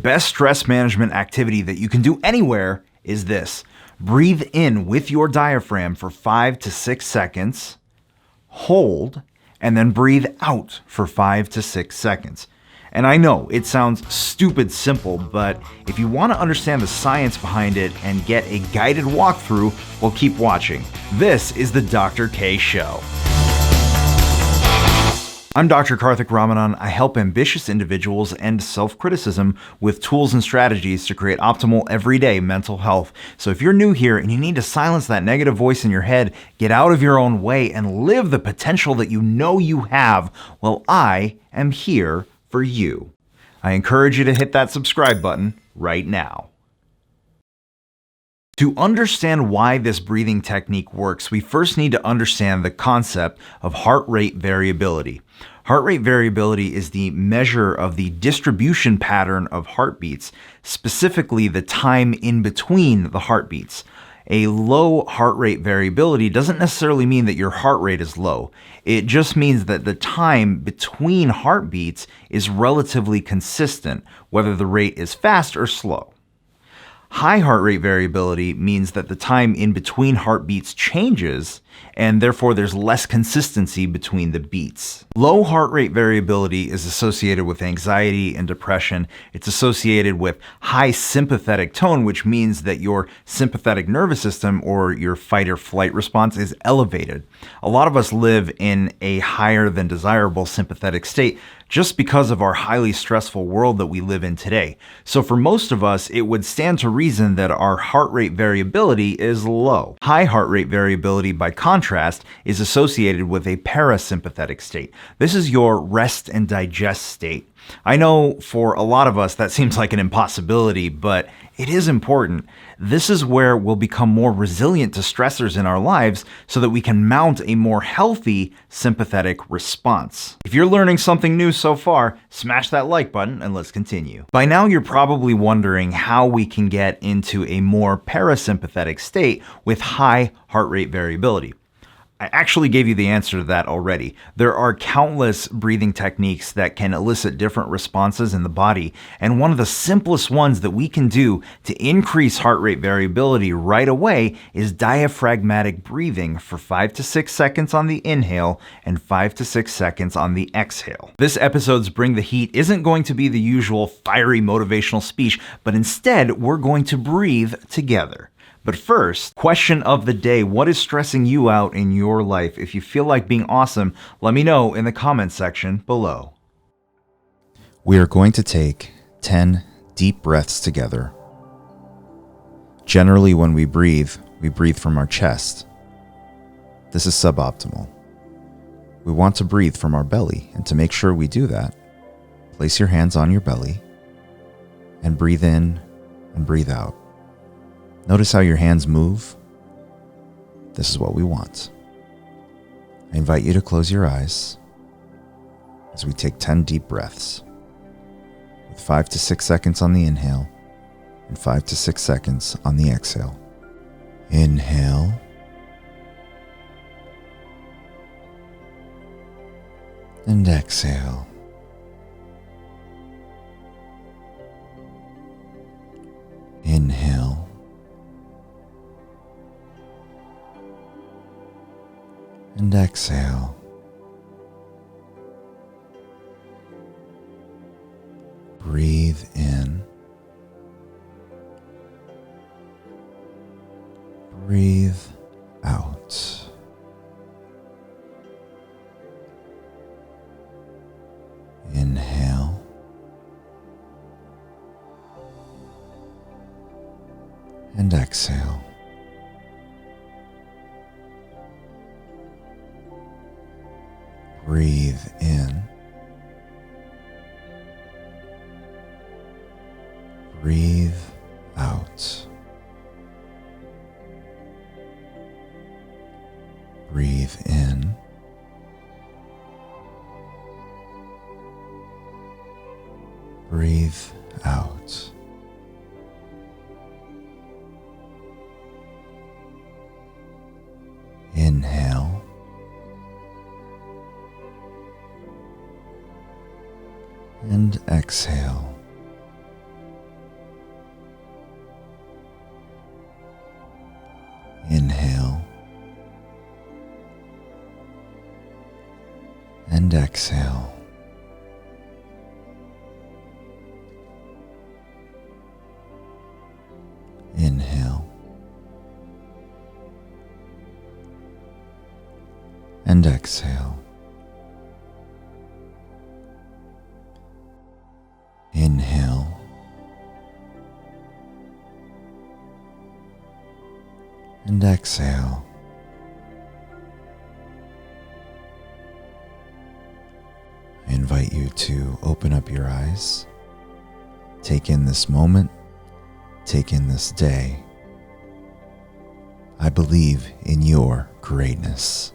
best stress management activity that you can do anywhere is this. Breathe in with your diaphragm for 5 to 6 seconds, hold, and then breathe out for 5 to 6 seconds. And I know it sounds stupid simple, but if you want to understand the science behind it and get a guided walkthrough, well, keep watching. This is the Dr. K Show. I'm Dr. Karthik Ramanan. I help ambitious individuals end self-criticism with tools and strategies to create optimal everyday mental health. So if you're new here and you need to silence that negative voice in your head, get out of your own way, and live the potential that you know you have, well, I am here for you. I encourage you to hit that subscribe button right now. To understand why this breathing technique works, we first need to understand the concept of heart rate variability. Heart rate variability is the measure of the distribution pattern of heartbeats, specifically the time in between the heartbeats. A low heart rate variability doesn't necessarily mean that your heart rate is low. It just means that the time between heartbeats is relatively consistent, whether the rate is fast or slow. High heart rate variability means that the time in between heartbeats changes, and therefore there's less consistency between the beats. Low heart rate variability is associated with anxiety and depression. It's associated with high sympathetic tone, which means that your sympathetic nervous system or your fight or flight response is elevated. A lot of us live in a higher than desirable sympathetic state just because of our highly stressful world that we live in today. So for most of us, it would stand to reason that our heart rate variability is low. High heart rate variability, by contrast, is associated with a parasympathetic state. This is your rest and digest state. I know for a lot of us that seems like an impossibility, but it is important. This is where we'll become more resilient to stressors in our lives so that we can mount a more healthy sympathetic response. If you're learning something new so far, smash that like button and let's continue. By now, you're probably wondering how we can get into a more parasympathetic state with high heart rate variability. I actually gave you the answer to that already. There are countless breathing techniques that can elicit different responses in the body, and one of the simplest ones that we can do to increase heart rate variability right away is diaphragmatic breathing for 5 to 6 seconds on the inhale and 5 to 6 seconds on the exhale. This episode's Bring the Heat isn't going to be the usual fiery motivational speech, but instead we're going to breathe together. But first, question of the day: what is stressing you out in your life? If you feel like being awesome, let me know in the comments section below. We are going to take 10 deep breaths together. Generally, when we breathe from our chest. This is suboptimal. We want to breathe from our belly, and to make sure we do that, place your hands on your belly and breathe in and breathe out. Notice how your hands move. This is what we want. I invite you to close your eyes as we take 10 deep breaths with 5 to 6 seconds on the inhale and 5 to 6 seconds on the exhale. Inhale. And exhale. Inhale. And exhale. Breathe in. Breathe out. Inhale. And exhale. Breathe in. Breathe out. Breathe in. Breathe out. Inhale. And exhale. and exhale. Inhale and exhale. Inhale and exhale. I invite you to open up your eyes, take in this moment, take in this day. I believe in your greatness.